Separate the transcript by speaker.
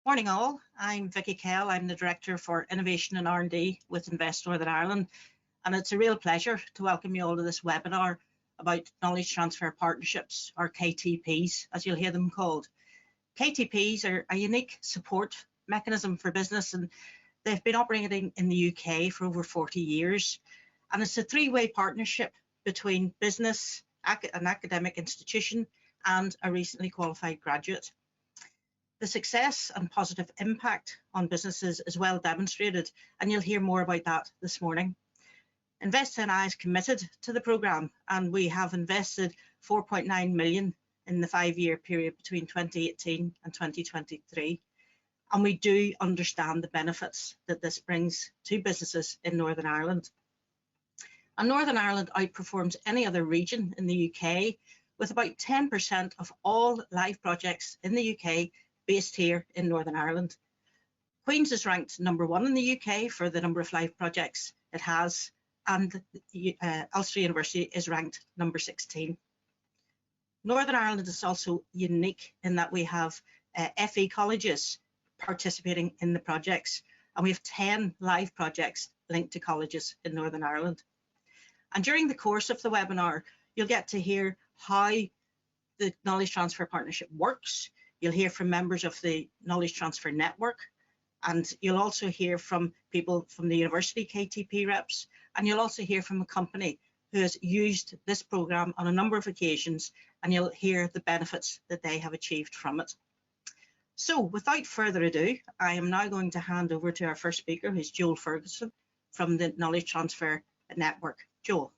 Speaker 1: Morning all, I'm Vicky Kell. I'm the Director for Innovation and R&D with Invest Northern Ireland, and it's a real pleasure to welcome you all to this webinar about Knowledge Transfer Partnerships, or KTPs as you'll hear them called. KTPs are a unique support mechanism for business, and they've been operating in the UK for over 40 years, and it's a three-way partnership between business, an academic institution and a recently qualified graduate. The success and positive impact on businesses is well demonstrated, and you'll hear more about that this morning. Invest NI is committed to the programme, and we have invested 4.9 million in the 5-year period between 2018 and 2023. And we do understand the benefits that this brings to businesses in Northern Ireland. And Northern Ireland outperforms any other region in the UK, with about 10% of all live projects in the UK based here in Northern Ireland. Queen's is ranked #1 in the UK for the number of live projects it has, and Ulster University is ranked number 16. Northern Ireland is also unique in that we have FE colleges participating in the projects, and we have 10 live projects linked to colleges in Northern Ireland. And during the course of the webinar, you'll get to hear how the Knowledge Transfer Partnership works. You'll hear from members of the Knowledge Transfer Network, and you'll also hear from people from the university KTP reps, and you'll also hear from a company who has used this programme on a number of occasions, and you'll hear the benefits that they have achieved from it. So without further ado, I am now going to hand over to our first speaker, who's Joel Ferguson from the Knowledge Transfer Network. Joel.